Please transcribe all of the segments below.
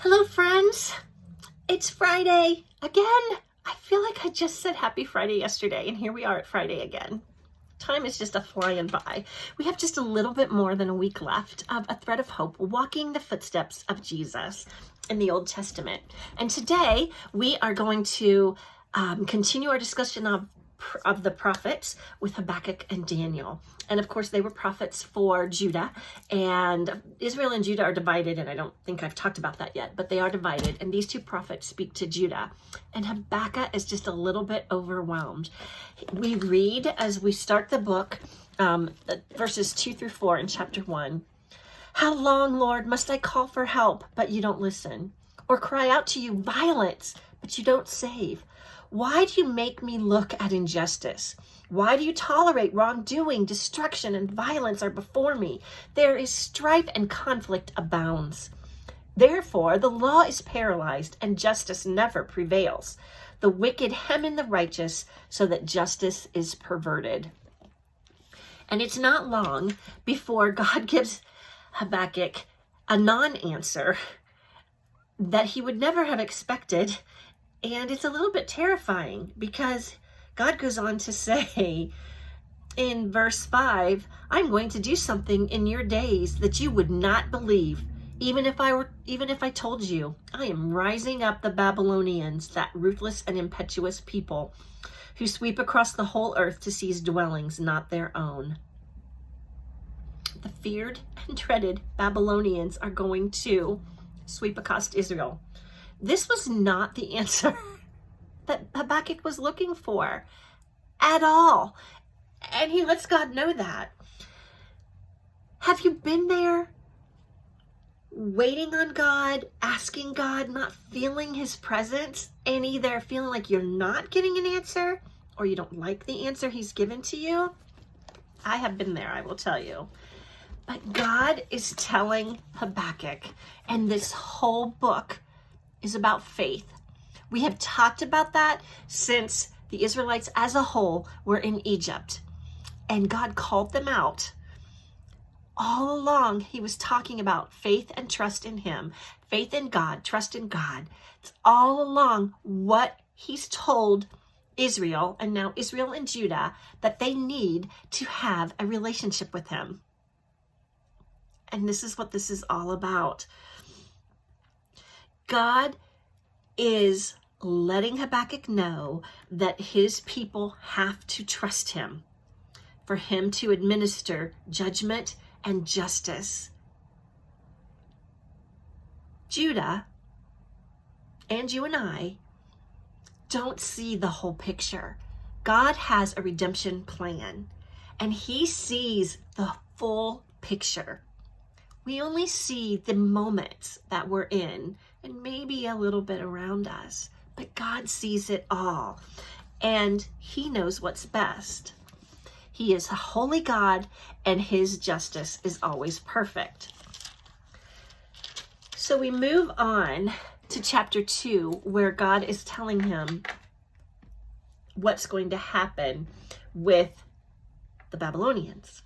Hello, friends. It's Friday again. I feel like I just said happy Friday yesterday, and here we are at Friday again. Time is just flying by. We have just a little bit more than a week left of a thread of hope, walking the footsteps of Jesus in the Old Testament. And today we are going to continue our discussion of the prophets with Habakkuk and Daniel. And of course, they were prophets for Judah, and Israel and Judah are divided, and I don't think I've talked about that yet, but they are divided, and these two prophets speak to Judah. And Habakkuk is just a little bit overwhelmed. We read as we start the book, verses 2-4 in chapter 1. How long, Lord, must I call for help, but you don't listen? Or cry out to you violence, but you don't save? Why do you make me look at injustice? Why do you tolerate wrongdoing? Destruction and violence are before me. There is strife and conflict abounds. Therefore, the law is paralyzed and justice never prevails. The wicked hem in the righteous so that justice is perverted. And it's not long before God gives Habakkuk a non-answer that he would never have expected. And it's a little bit terrifying because God goes on to say in verse 5, I'm going to do something in your days that you would not believe, even if I told you. I am rising up the Babylonians, that ruthless and impetuous people who sweep across the whole earth to seize dwellings not their own. The feared and dreaded Babylonians are going to sweep across Israel. This was not the answer that Habakkuk was looking for at all. And he lets God know that. Have you been there waiting on God, asking God, not feeling his presence, and either feeling like you're not getting an answer or you don't like the answer he's given to you? I have been there, I will tell you. But God is telling Habakkuk, and this whole book is about faith. We have talked about that since the Israelites as a whole were in Egypt, and God called them out. All along, he was talking about faith and trust in him, faith in God, trust in God. It's all along what he's told Israel, and now Israel and Judah, that they need to have a relationship with him. And this is what this is all about. God is letting Habakkuk know that his people have to trust him for him to administer judgment and justice. Judah and you and I don't see the whole picture. God has a redemption plan, and he sees the full picture. We only see the moments that we're in and maybe a little bit around us, but God sees it all, and he knows what's best. He is a holy God, and his justice is always perfect. So we move on to chapter 2, where God is telling him what's going to happen with the Babylonians.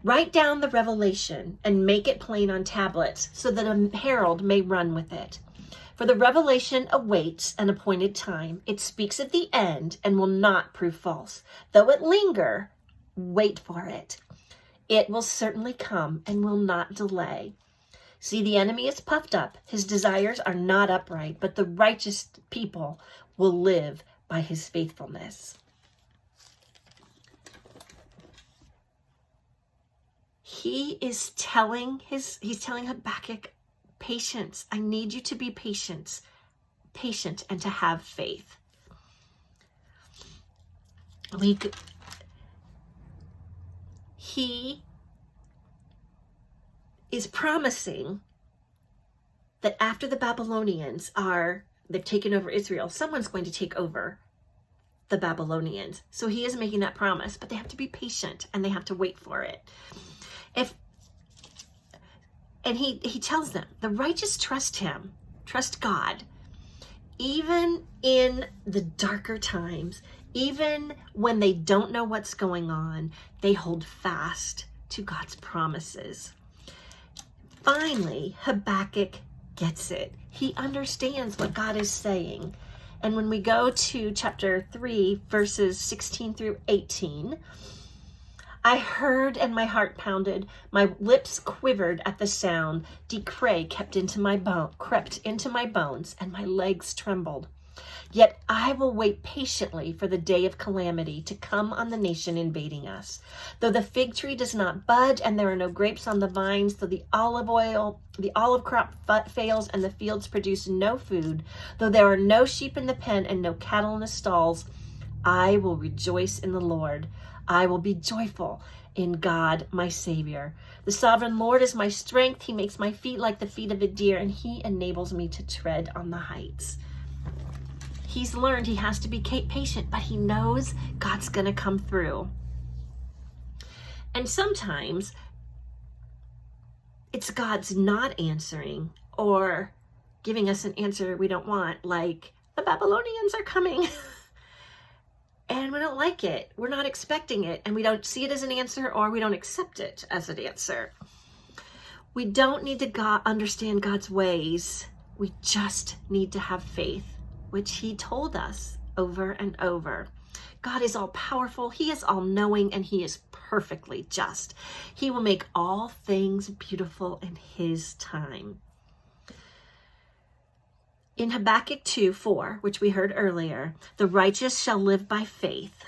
Write down the revelation and make it plain on tablets so that a herald may run with it. For the revelation awaits an appointed time. It speaks at the end and will not prove false. Though it linger, wait for it. It will certainly come and will not delay. See, the enemy is puffed up. His desires are not upright, but the righteous people will live by his faithfulness. He's telling Habakkuk, patience. I need you to be patient and to have faith. He is promising that after the Babylonians they've taken over Israel, someone's going to take over the Babylonians. So he is making that promise, but they have to be patient and they have to wait for it. He tells them, the righteous trust him, trust God, even in the darker times, even when they don't know what's going on, they hold fast to God's promises. Finally, Habakkuk gets it. He understands what God is saying. And when we go to chapter 3, verses 16 through 18, I heard and my heart pounded. My lips quivered at the sound. Decay crept into my bones, and my legs trembled. Yet I will wait patiently for the day of calamity to come on the nation invading us. Though the fig tree does not budge and there are no grapes on the vines, though the olive crop fails and the fields produce no food, though there are no sheep in the pen and no cattle in the stalls, I will rejoice in the Lord. I will be joyful in God, my Savior. The sovereign Lord is my strength. He makes my feet like the feet of a deer, and he enables me to tread on the heights. He's learned he has to be patient, but he knows God's going to come through. And sometimes it's God's not answering or giving us an answer we don't want, like the Babylonians are coming. And we don't like it. We're not expecting it, and we don't see it as an answer, or we don't accept it as an answer. We don't need to understand God's ways. We just need to have faith, which he told us over and over. God is all powerful. He is all knowing, and he is perfectly just. He will make all things beautiful in his time. In Habakkuk 2:4, which we heard earlier, the righteous shall live by faith.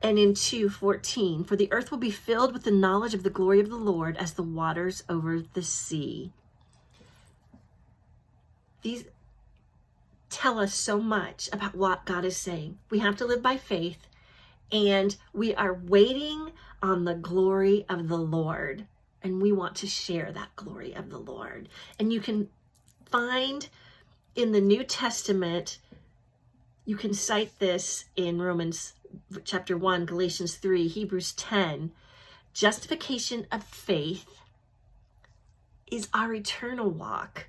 And in 2:14, for the earth will be filled with the knowledge of the glory of the Lord as the waters over the sea. These tell us so much about what God is saying. We have to live by faith, and we are waiting on the glory of the Lord, and we want to share that glory of the Lord. And you can find in the New Testament, you can cite this in Romans chapter 1, Galatians 3, Hebrews 10. Justification of faith is our eternal walk,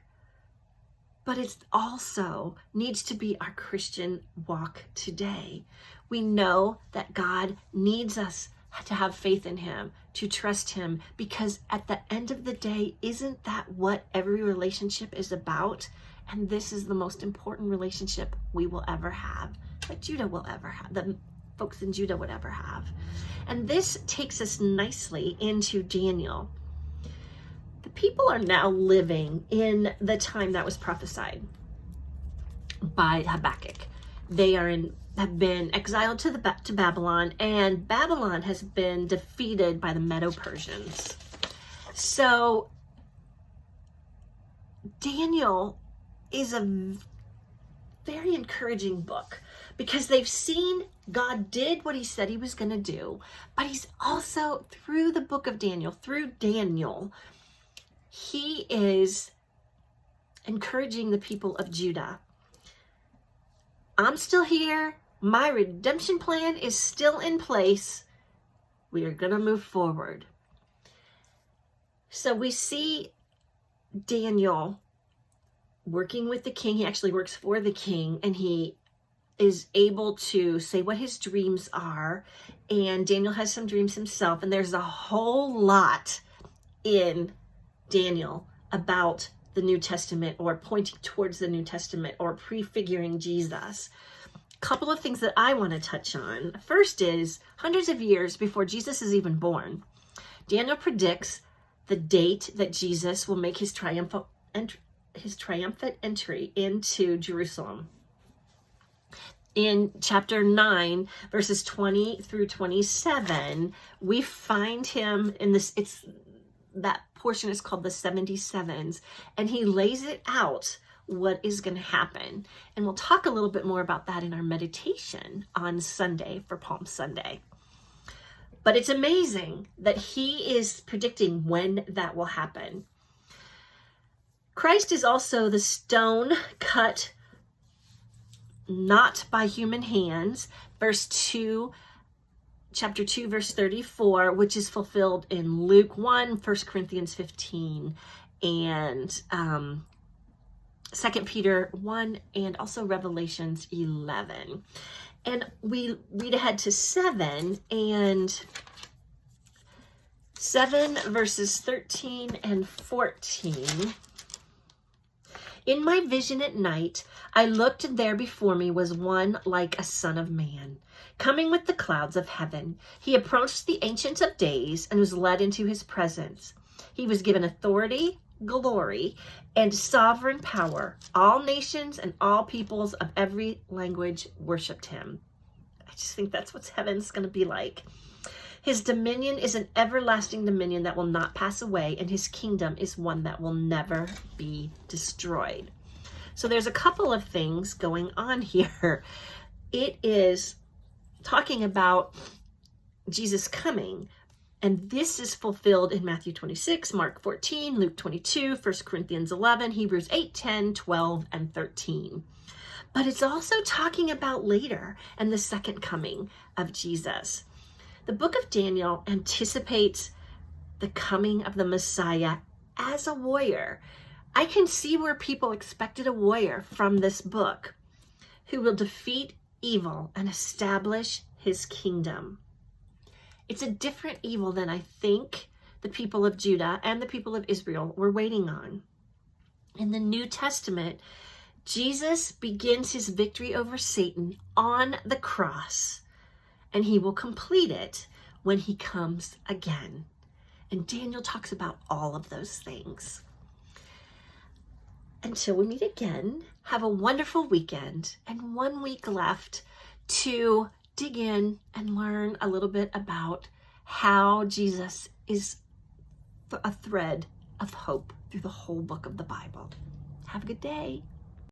but it also needs to be our Christian walk today. We know that God needs us to have faith in him, to trust him, because at the end of the day, isn't that what every relationship is about? And this is the most important relationship we will ever have, that Judah will ever have, that folks in Judah would ever have. And this takes us nicely into Daniel. The people are now living in the time that was prophesied by Habakkuk. They have been exiled to Babylon, and Babylon has been defeated by the Medo-Persians. So Daniel is a very encouraging book, because they've seen God did what he said he was going to do, but he's also, through the book of Daniel, through Daniel, he is encouraging the people of Judah. I'm still here. My redemption plan is still in place. We are going to move forward. So we see Daniel working with the king. He actually works for the king, and he is able to say what his dreams are. And Daniel has some dreams himself, and there's a whole lot in Daniel about the New Testament, or pointing towards the New Testament, or prefiguring Jesus. A couple of things that I want to touch on. First is, hundreds of years before Jesus is even born, Daniel predicts the date that Jesus will make his triumphant entry into Jerusalem. In chapter 9, verses 20 through 27, we find him in this, that portion is called the 77s, and he lays it out what is going to happen. And we'll talk a little bit more about that in our meditation on Sunday for Palm Sunday. But it's amazing that he is predicting when that will happen. Christ is also the stone cut not by human hands, chapter 2, verse 34, which is fulfilled in Luke 1, 1 Corinthians 15, and 2 Peter 1, and also Revelations 11. And we read ahead to 7, and 7 verses 13 and 14. In my vision at night, I looked, and there before me was one like a son of man, coming with the clouds of heaven. He approached the Ancient of Days and was led into his presence. He was given authority, glory, and sovereign power. All nations and all peoples of every language worshiped him. I just think that's what heaven's going to be like. His dominion is an everlasting dominion that will not pass away, and his kingdom is one that will never be destroyed. So there's a couple of things going on here. It is talking about Jesus coming, and this is fulfilled in Matthew 26, Mark 14, Luke 22, 1 Corinthians 11, Hebrews 8, 10, 12, and 13. But it's also talking about later and the second coming of Jesus. The book of Daniel anticipates the coming of the Messiah as a warrior. I can see where people expected a warrior from this book who will defeat evil and establish his kingdom. It's a different evil than I think the people of Judah and the people of Israel were waiting on. In the New Testament, Jesus begins his victory over Satan on the cross, and he will complete it when he comes again. And Daniel talks about all of those things. Until we meet again, have a wonderful weekend and 1 week left to dig in and learn a little bit about how Jesus is a thread of hope through the whole book of the Bible. Have a good day.